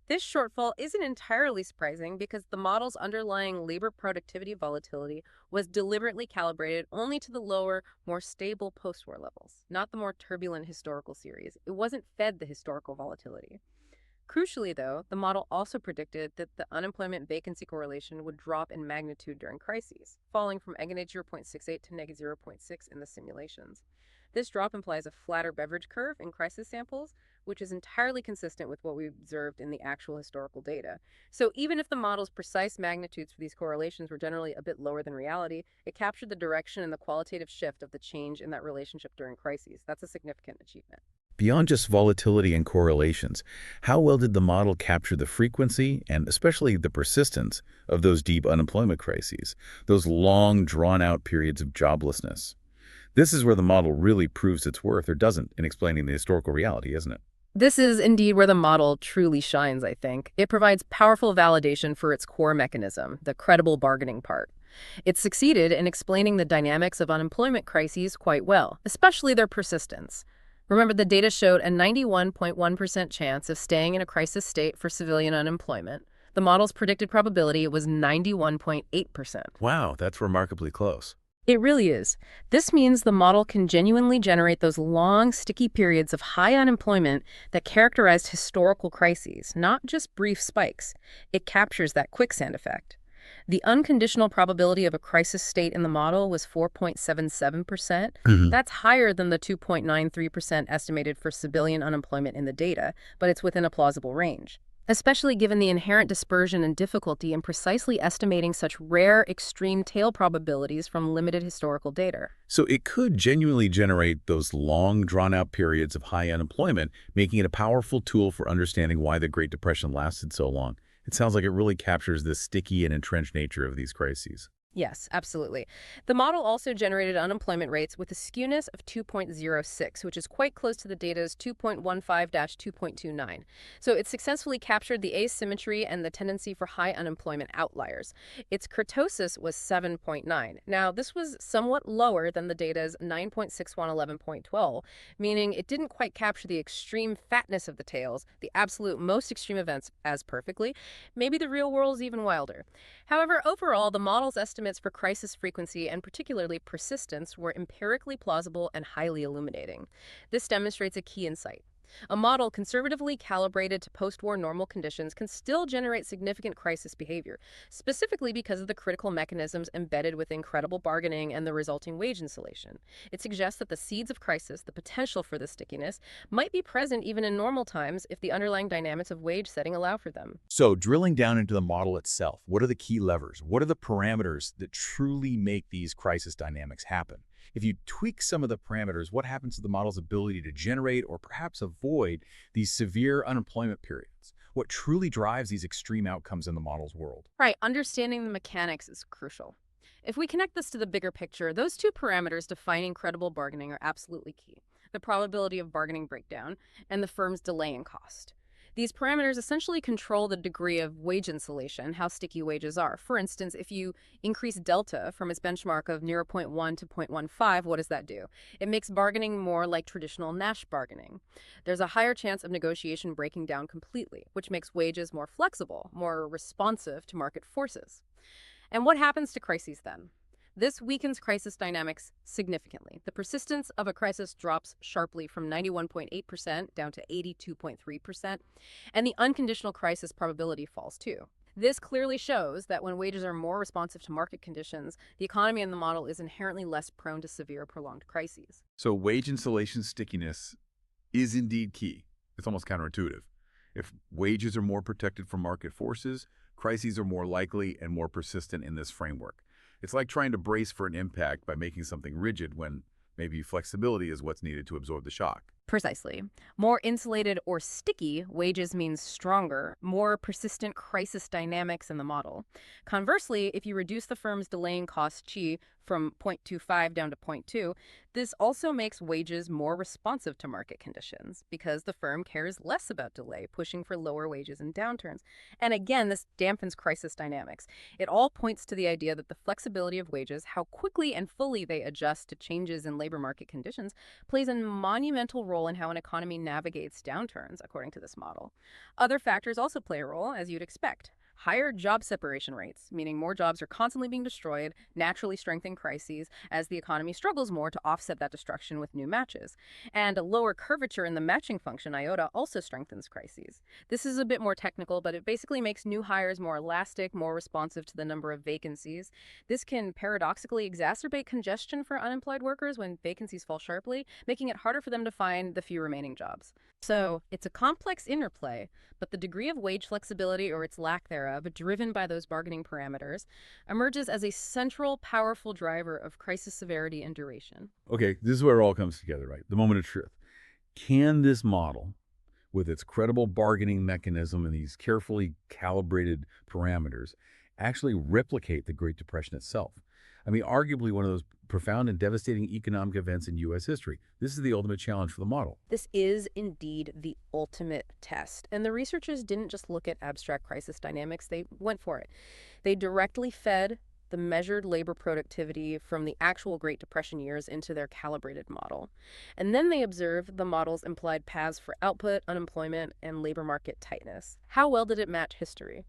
This shortfall isn't entirely surprising because the model's underlying labor productivity volatility was deliberately calibrated only to the lower, more stable post-war levels, not the more turbulent historical series. It wasn't fed the historical volatility. Crucially, though, the model also predicted that the unemployment vacancy correlation would drop in magnitude during crises, falling from -0.68 to -0.6 in the simulations. This drop implies a flatter beverage curve in crisis samples, which is entirely consistent with what we observed in the actual historical data. So even if the model's precise magnitudes for these correlations were generally a bit lower than reality, it captured the direction and the qualitative shift of the change in that relationship during crises. That's a significant achievement. Beyond just volatility and correlations, how well did the model capture the frequency and especially the persistence of those deep unemployment crises, those long, drawn-out periods of joblessness? This is where the model really proves its worth or doesn't in explaining the historical reality, isn't it? This is indeed where the model truly shines, I think. It provides powerful validation for its core mechanism, the credible bargaining part. It succeeded in explaining the dynamics of unemployment crises quite well, especially their persistence. Remember, the data showed a 91.1% chance of staying in a crisis state for civilian unemployment. The model's predicted probability was 91.8%. Wow, that's remarkably close. It really is. This means the model can genuinely generate those long, sticky periods of high unemployment that characterized historical crises, not just brief spikes. It captures that quicksand effect. The unconditional probability of a crisis state in the model was 4.77%. That's higher than the 2.93% estimated for civilian unemployment in the data, but it's within a plausible range, especially given the inherent dispersion and difficulty in precisely estimating such rare, extreme tail probabilities from limited historical data. So it could genuinely generate those long, drawn-out periods of high unemployment, making it a powerful tool for understanding why the Great Depression lasted so long. It sounds like it really captures the sticky and entrenched nature of these crises. Yes, absolutely. The model also generated unemployment rates with a skewness of 2.06, which is quite close to the data's 2.15-2.29. So it successfully captured the asymmetry and the tendency for high unemployment outliers. Its kurtosis was 7.9. Now, this was somewhat lower than the data's 9.6111.12, meaning it didn't quite capture the extreme fatness of the tails, the absolute most extreme events, as perfectly. Maybe the real world's even wilder. However, overall, the model's estimates for crisis frequency and particularly persistence were empirically plausible and highly illuminating. This demonstrates a key insight. A model conservatively calibrated to post-war normal conditions can still generate significant crisis behavior, specifically because of the critical mechanisms embedded within credible bargaining and the resulting wage insulation. It suggests that the seeds of crisis, the potential for this stickiness, might be present even in normal times if the underlying dynamics of wage setting allow for them. So drilling down into the model itself, what are the key levers? What are the parameters that truly make these crisis dynamics happen? If you tweak some of the parameters, what happens to the model's ability to generate or perhaps avoid these severe unemployment periods? What truly drives these extreme outcomes in the model's world? Right, understanding the mechanics is crucial. If we connect this to the bigger picture, those two parameters defining credible bargaining are absolutely key: the probability of bargaining breakdown and the firm's delaying cost. These parameters essentially control the degree of wage insulation, how sticky wages are. For instance, if you increase delta from its benchmark of 0.1 to 0.15, what does that do? It makes bargaining more like traditional Nash bargaining. There's a higher chance of negotiation breaking down completely, which makes wages more flexible, more responsive to market forces. And what happens to crises then? This weakens crisis dynamics significantly. The persistence of a crisis drops sharply from 91.8% down to 82.3%, and the unconditional crisis probability falls too. This clearly shows that when wages are more responsive to market conditions, the economy in the model is inherently less prone to severe, prolonged crises. So wage insulation stickiness is indeed key. It's almost counterintuitive. If wages are more protected from market forces, crises are more likely and more persistent in this framework. It's like trying to brace for an impact by making something rigid when maybe flexibility is what's needed to absorb the shock. Precisely. More insulated or sticky wages means stronger, more persistent crisis dynamics in the model. Conversely, if you reduce the firm's delaying cost chi from 0.25 down to zero point 0.2, this also makes wages more responsive to market conditions because the firm cares less about delay, pushing for lower wages in downturns. And again, this dampens crisis dynamics. It all points to the idea that the flexibility of wages, how quickly and fully they adjust to changes in labor market conditions, plays a monumental role in how an economy navigates downturns, according to this model. Other factors also play a role, as you'd expect. Higher job separation rates, meaning more jobs are constantly being destroyed, naturally strengthen crises as the economy struggles more to offset that destruction with new matches. And a lower curvature in the matching function, iota, also strengthens crises. This is a bit more technical, but it basically makes new hires more elastic, more responsive to the number of vacancies. This can paradoxically exacerbate congestion for unemployed workers when vacancies fall sharply, making it harder for them to find the few remaining jobs. So it's a complex interplay, but the degree of wage flexibility or its lack thereof, driven by those bargaining parameters, emerges as a central, powerful driver of crisis severity and duration. Okay, this is where it all comes together, right? The moment of truth. Can this model, with its credible bargaining mechanism and these carefully calibrated parameters, actually replicate the Great Depression itself? I mean, arguably one of those profound and devastating economic events in U.S. history. This is the ultimate challenge for the model. This is indeed the ultimate test. And the researchers didn't just look at abstract crisis dynamics, they went for it. They directly fed the measured labor productivity from the actual Great Depression years into their calibrated model. And then they observed the model's implied paths for output, unemployment, and labor market tightness. How well did it match history?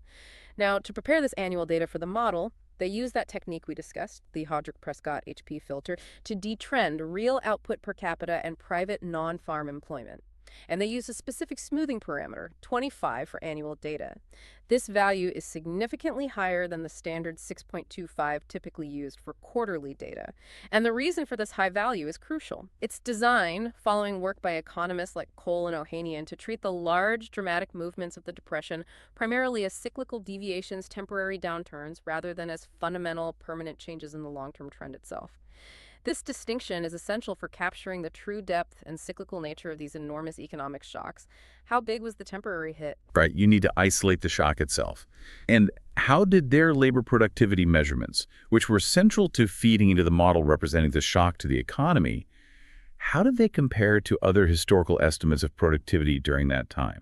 Now, to prepare this annual data for the model, they use that technique we discussed, the Hodrick-Prescott HP filter, to detrend real output per capita and private non-farm employment. And they use a specific smoothing parameter, 25, for annual data. This value is significantly higher than the standard 6.25 typically used for quarterly data. And the reason for this high value is crucial. It's designed, following work by economists like Cole and Ohanian, to treat the large, dramatic movements of the Depression primarily as cyclical deviations, temporary downturns, rather than as fundamental, permanent changes in the long-term trend itself. This distinction is essential for capturing the true depth and cyclical nature of these enormous economic shocks. How big was the temporary hit? Right, you need to isolate the shock itself. And how did their labor productivity measurements, which were central to feeding into the model representing the shock to the economy, how did they compare to other historical estimates of productivity during that time?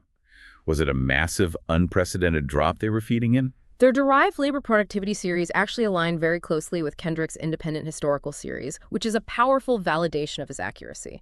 Was it a massive, unprecedented drop they were feeding in? Their derived labor productivity series actually aligned very closely with Kendrick's independent historical series, which is a powerful validation of his accuracy.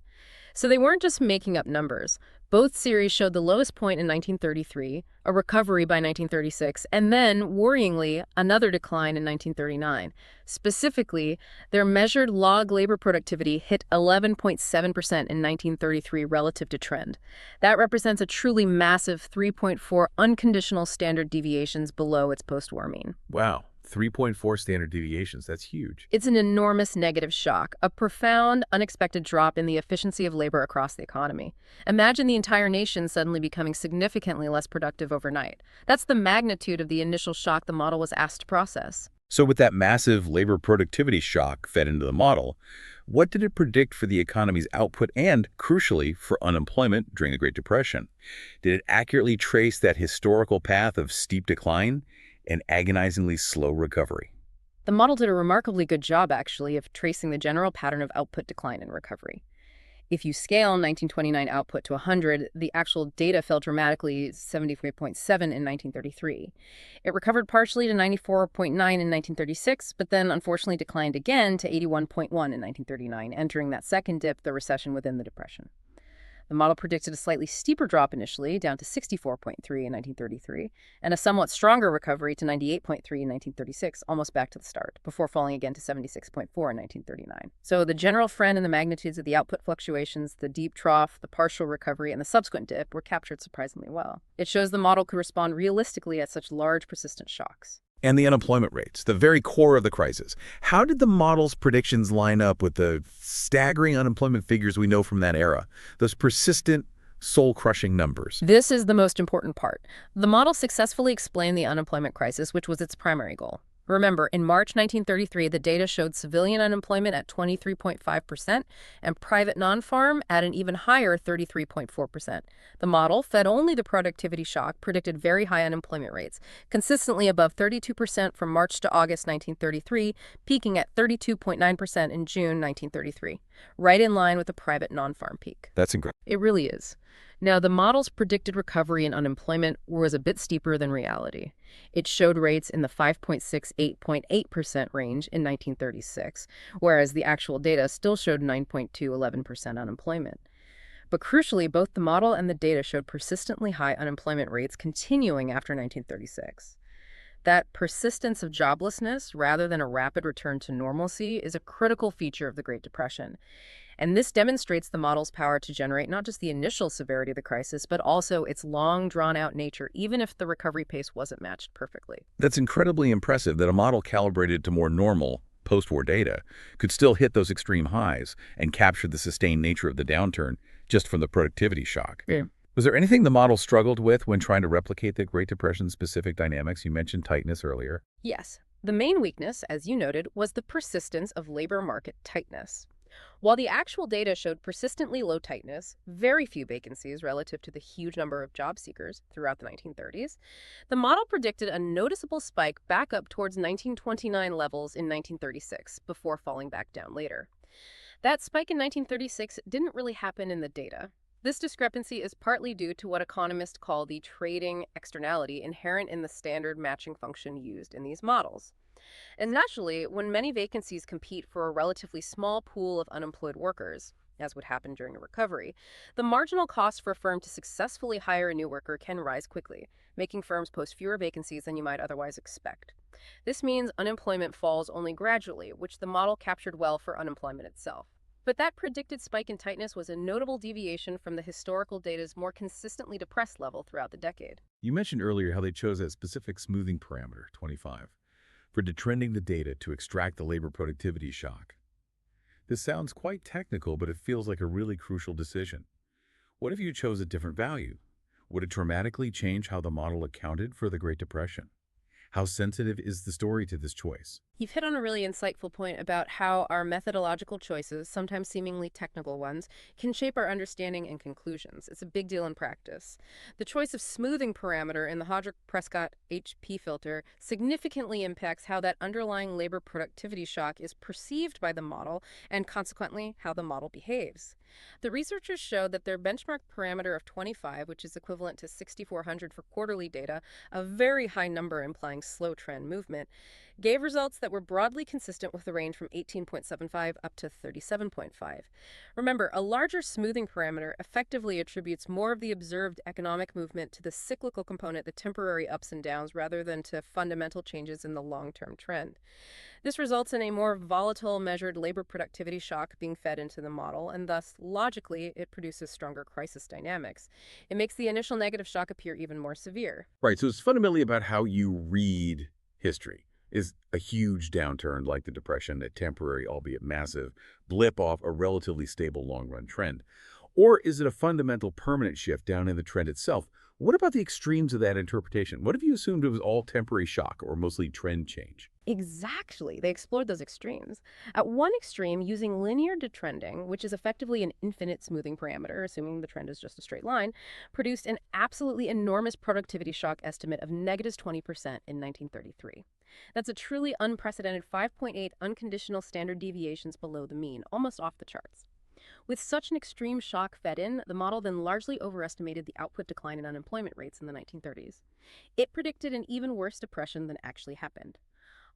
So they weren't just making up numbers. Both series showed the lowest point in 1933, a recovery by 1936, and then, worryingly, another decline in 1939. Specifically, their measured log labor productivity hit 11.7% in 1933 relative to trend. That represents a truly massive 3.4 unconditional standard deviations below its post-war mean. Wow. 3.4 standard deviations. That's huge. It's an enormous negative shock, a profound, unexpected drop in the efficiency of labor across the economy. Imagine the entire nation suddenly becoming significantly less productive overnight. That's the magnitude of the initial shock the model was asked to process. So with that massive labor productivity shock fed into the model, what did it predict for the economy's output and, crucially, for unemployment during the Great Depression? Did it accurately trace that historical path of steep decline and agonizingly slow recovery? The model did a remarkably good job, actually, of tracing the general pattern of output decline and recovery. If you scale 1929 output to 100, the actual data fell dramatically 73.7 in 1933. It recovered partially to 94.9 in 1936, but then unfortunately declined again to 81.1 in 1939, entering that second dip, the recession within the Depression. The model predicted a slightly steeper drop initially, down to 64.3 in 1933, and a somewhat stronger recovery to 98.3 in 1936, almost back to the start, before falling again to 76.4 in 1939. So the general trend and the magnitudes of the output fluctuations, the deep trough, the partial recovery, and the subsequent dip were captured surprisingly well. It shows the model could respond realistically at such large, persistent shocks. And the unemployment rates, the very core of the crisis. How did the model's predictions line up with the staggering unemployment figures we know from that era? Those persistent, soul-crushing numbers. This is the most important part. The model successfully explained the unemployment crisis, which was its primary goal. Remember, in March 1933, the data showed civilian unemployment at 23.5% and private non-farm at an even higher 33.4%. The model, fed only the productivity shock, predicted very high unemployment rates, consistently above 32% from March to August 1933, peaking at 32.9% in June 1933, right in line with the private non-farm peak. That's incredible. It really is. Now, the model's predicted recovery in unemployment was a bit steeper than reality. It showed rates in the 5.6–8.8% range in 1936, whereas the actual data still showed 9.2–11% unemployment. But crucially, both the model and the data showed persistently high unemployment rates continuing after 1936. That persistence of joblessness, rather than a rapid return to normalcy, is a critical feature of the Great Depression. And this demonstrates the model's power to generate not just the initial severity of the crisis, but also its long, drawn-out nature, even if the recovery pace wasn't matched perfectly. That's incredibly impressive that a model calibrated to more normal post-war data could still hit those extreme highs and capture the sustained nature of the downturn just from the productivity shock. Yeah. Was there anything the model struggled with when trying to replicate the Great Depression-specific dynamics? You mentioned tightness earlier. Yes. The main weakness, as you noted, was the persistence of labor market tightness. While the actual data showed persistently low tightness, very few vacancies relative to the huge number of job seekers throughout the 1930s, the model predicted a noticeable spike back up towards 1929 levels in 1936, before falling back down later. That spike in 1936 didn't really happen in the data. This discrepancy is partly due to what economists call the trading externality inherent in the standard matching function used in these models. And naturally, when many vacancies compete for a relatively small pool of unemployed workers, as would happen during a recovery, the marginal cost for a firm to successfully hire a new worker can rise quickly, making firms post fewer vacancies than you might otherwise expect. This means unemployment falls only gradually, which the model captured well for unemployment itself. But that predicted spike in tightness was a notable deviation from the historical data's more consistently depressed level throughout the decade. You mentioned earlier how they chose a specific smoothing parameter, 25, for detrending the data to extract the labor productivity shock. This sounds quite technical, but it feels like a really crucial decision. What if you chose a different value? Would it dramatically change how the model accounted for the Great Depression? How sensitive is the story to this choice? You've hit on a really insightful point about how our methodological choices, sometimes seemingly technical ones, can shape our understanding and conclusions. It's a big deal in practice. The choice of smoothing parameter in the Hodge-Prescott HP filter significantly impacts how that underlying labor productivity shock is perceived by the model and, consequently, how the model behaves. The researchers showed that their benchmark parameter of 25, which is equivalent to 6,400 for quarterly data, a very high number implying slow trend movement, gave results that were broadly consistent with the range from 18.75 up to 37.5. Remember, a larger smoothing parameter effectively attributes more of the observed economic movement to the cyclical component, the temporary ups and downs, rather than to fundamental changes in the long-term trend. This results in a more volatile measured labor productivity shock being fed into the model, and thus, logically, it produces stronger crisis dynamics. It makes the initial negative shock appear even more severe. Right, so it's fundamentally about how you read history. Is a huge downturn like the Depression a temporary, albeit massive, blip off a relatively stable long-run trend? Or is it a fundamental permanent shift down in the trend itself? What about the extremes of that interpretation? What if you assumed it was all temporary shock or mostly trend change? Exactly. They explored those extremes. At one extreme, using linear detrending, which is effectively an infinite smoothing parameter, assuming the trend is just a straight line, produced an absolutely enormous productivity shock estimate of negative 20% in 1933. That's a truly unprecedented 5.8 unconditional standard deviations below the mean, almost off the charts. With such an extreme shock fed in, the model then largely overestimated the output decline in unemployment rates in the 1930s. It predicted an even worse depression than actually happened.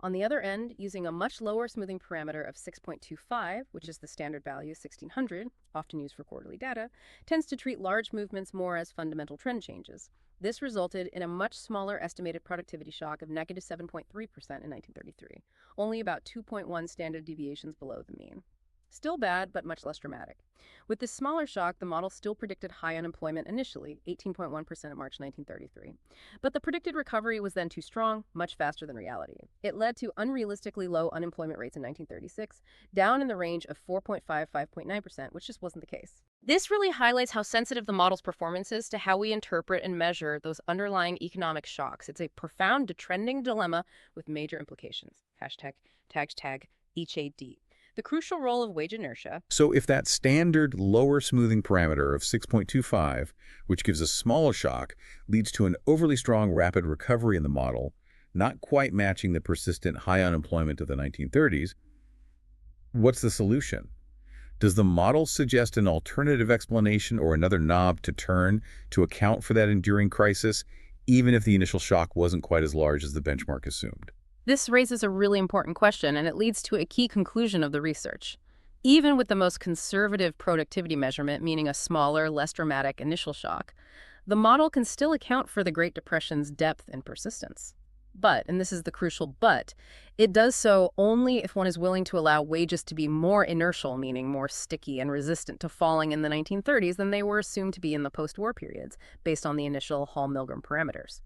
On the other end, using a much lower smoothing parameter of 6.25, which is the standard value 1600, often used for quarterly data, tends to treat large movements more as fundamental trend changes. This resulted in a much smaller estimated productivity shock of negative 7.3% in 1933, only about 2.1 standard deviations below the mean. Still bad, but much less dramatic. With this smaller shock, the model still predicted high unemployment initially, 18.1% in March 1933. But the predicted recovery was then too strong, much faster than reality. It led to unrealistically low unemployment rates in 1936, down in the range of 4.5–5.9%, which just wasn't the case. This really highlights how sensitive the model's performance is to how we interpret and measure those underlying economic shocks. It's a profound detrending dilemma with major implications. Hashtag HAD. The crucial role of wage inertia. So if that standard lower smoothing parameter of 6.25, which gives a smaller shock, leads to an overly strong rapid recovery in the model, not quite matching the persistent high unemployment of the 1930s, what's the solution? Does the model suggest an alternative explanation or another knob to turn to account for that enduring crisis, even if the initial shock wasn't quite as large as the benchmark assumed? This raises a really important question, and it leads to a key conclusion of the research. Even with the most conservative productivity measurement, meaning a smaller, less dramatic initial shock, the model can still account for the Great Depression's depth and persistence. But, and this is the crucial but, it does so only if one is willing to allow wages to be more inertial, meaning more sticky and resistant to falling in the 1930s than they were assumed to be in the post-war periods, based on the initial Hall-Milgram parameters.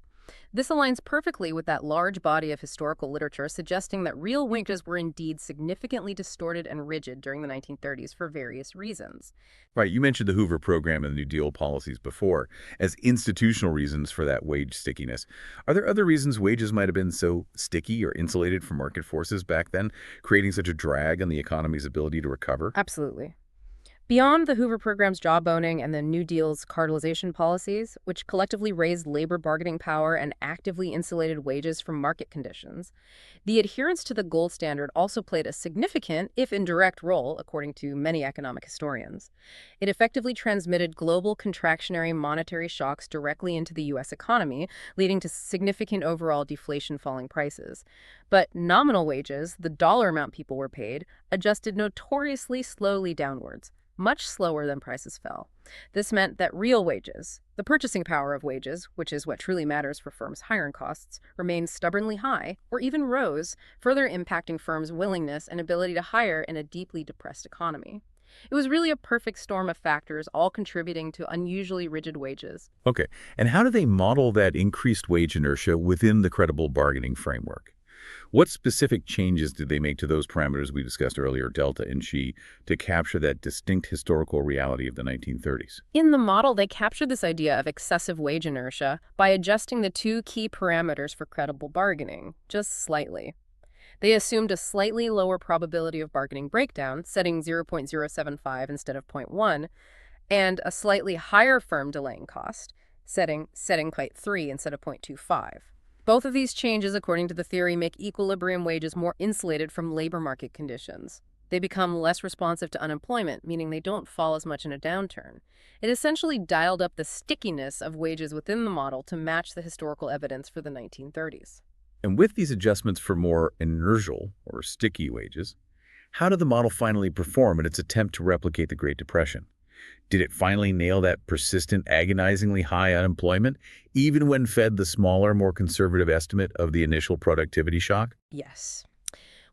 This aligns perfectly with that large body of historical literature suggesting that real wages were indeed significantly distorted and rigid during the 1930s for various reasons. Right, you mentioned the Hoover program and the New Deal policies before as institutional reasons for that wage stickiness. Are there other reasons wages might have been so sticky or insulated from market forces back then, creating such a drag on the economy's ability to recover? Absolutely. Beyond the Hoover program's job owning and the New Deal's cartelization policies, which collectively raised labor bargaining power and actively insulated wages from market conditions, the adherence to the gold standard also played a significant, if indirect, role, according to many economic historians. It effectively transmitted global contractionary monetary shocks directly into the U.S. economy, leading to significant overall deflation, falling prices. But nominal wages, the dollar amount people were paid, adjusted notoriously slowly downwards, much slower than prices fell. This meant that real wages, the purchasing power of wages, which is what truly matters for firms' hiring costs, remained stubbornly high, or even rose, further impacting firms' willingness and ability to hire in a deeply depressed economy. It was really a perfect storm of factors, all contributing to unusually rigid wages. Okay, and how do they model that increased wage inertia within the credible bargaining framework? What specific changes did they make to those parameters we discussed earlier, delta and chi, to capture that distinct historical reality of the 1930s? In the model, they captured this idea of excessive wage inertia by adjusting the two key parameters for credible bargaining, just slightly. They assumed a slightly lower probability of bargaining breakdown, setting 0.075 instead of zero point 0.1, and a slightly higher firm delaying cost, setting 0.3 instead of 0.25. Both of these changes, according to the theory, make equilibrium wages more insulated from labor market conditions. They become less responsive to unemployment, meaning they don't fall as much in a downturn. It essentially dialed up the stickiness of wages within the model to match the historical evidence for the 1930s. And with these adjustments for more inertial or sticky wages, how did the model finally perform in its attempt to replicate the Great Depression? Did it finally nail that persistent, agonizingly high unemployment, even when fed the smaller, more conservative estimate of the initial productivity shock? Yes.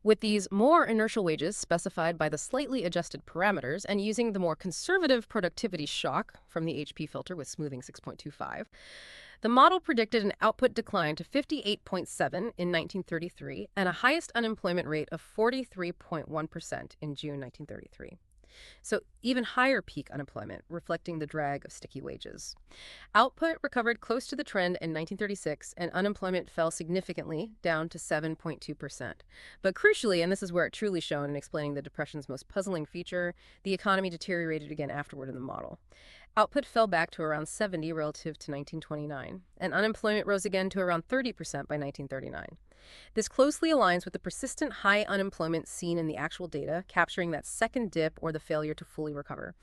With these more inertial wages specified by the slightly adjusted parameters and using the more conservative productivity shock from the HP filter with smoothing 6.25, the model predicted an output decline to 58.7 in 1933 and a highest unemployment rate of 43.1% in June 1933. So even higher peak unemployment, reflecting the drag of sticky wages. Output recovered close to the trend in 1936, and unemployment fell significantly, down to 7.2%. But crucially, and this is where it truly shone in explaining the Depression's most puzzling feature, the economy deteriorated again afterward in the model. Output fell back to around 70 relative to 1929, and unemployment rose again to around 30% by 1939. This closely aligns with the persistent high unemployment seen in the actual data, capturing that second dip or the failure to fully recover.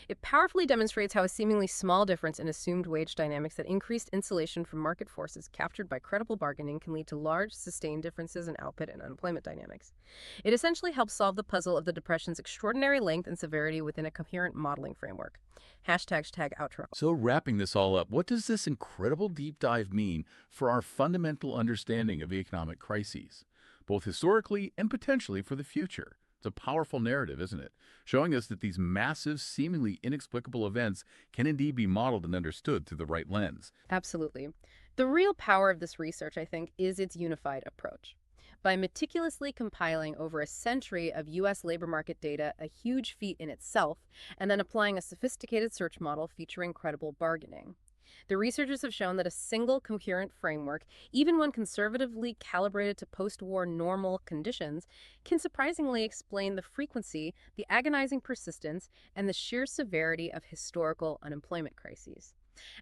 It powerfully demonstrates how a seemingly small difference in assumed wage dynamics that increased insulation from market forces captured by credible bargaining can lead to large, sustained differences in output and unemployment dynamics. It essentially helps solve the puzzle of the Depression's extraordinary length and severity within a coherent modeling framework. #outro. So wrapping this all up, what does this incredible deep dive mean for our fundamental understanding of economic crises, both historically and potentially for the future? It's a powerful narrative, isn't it? Showing us that these massive, seemingly inexplicable events can indeed be modeled and understood through the right lens. Absolutely. The real power of this research, I think, is its unified approach. By meticulously compiling over a century of U.S. labor market data, a huge feat in itself, and then applying a sophisticated search model featuring credible bargaining. The researchers have shown that a single coherent framework, even when conservatively calibrated to post-war normal conditions, can surprisingly explain the frequency, the agonizing persistence, and the sheer severity of historical unemployment crises.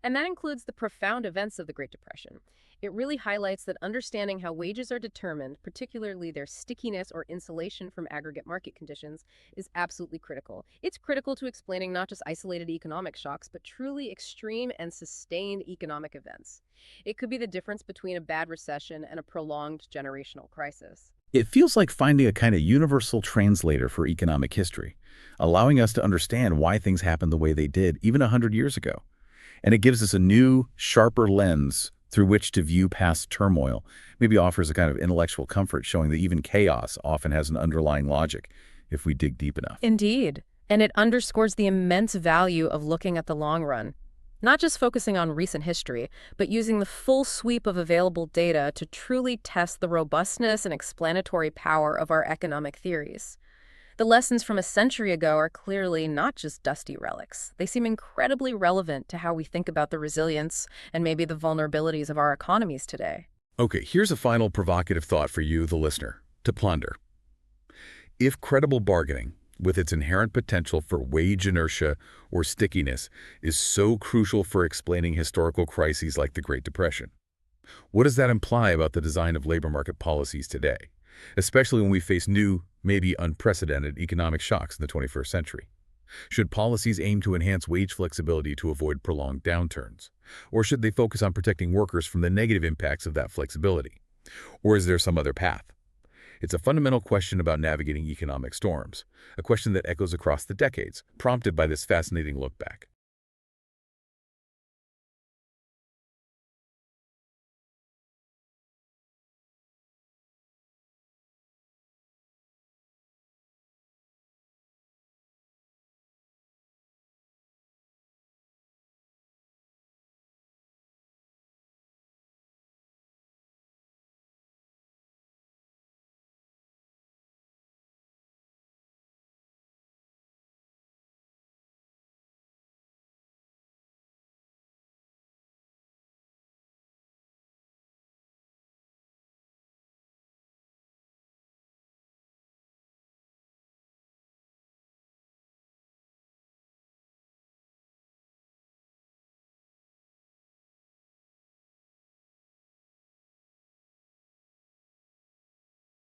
And that includes the profound events of the Great Depression. It really highlights that understanding how wages are determined, particularly their stickiness or insulation from aggregate market conditions, is absolutely critical. It's critical to explaining not just isolated economic shocks, but truly extreme and sustained economic events. It could be the difference between a bad recession and a prolonged generational crisis. It feels like finding a kind of universal translator for economic history, allowing us to understand why things happened the way they did even 100 years ago. And it gives us a new, sharper lens through which to view past turmoil, maybe offers a kind of intellectual comfort showing that even chaos often has an underlying logic if we dig deep enough. Indeed. And it underscores the immense value of looking at the long run. Not just focusing on recent history, but using the full sweep of available data to truly test the robustness and explanatory power of our economic theories. The lessons from a century ago are clearly not just dusty relics. They seem incredibly relevant to how we think about the resilience and maybe the vulnerabilities of our economies today. Okay, here's a final provocative thought for you, the listener, to ponder. If credible bargaining, with its inherent potential for wage inertia or stickiness, is so crucial for explaining historical crises like the Great Depression, what does that imply about the design of labor market policies today, especially when we face new, maybe unprecedented economic shocks in the 21st century? Should policies aim to enhance wage flexibility to avoid prolonged downturns? Or should they focus on protecting workers from the negative impacts of that flexibility? Or is there some other path? It's a fundamental question about navigating economic storms, a question that echoes across the decades, prompted by this fascinating look back.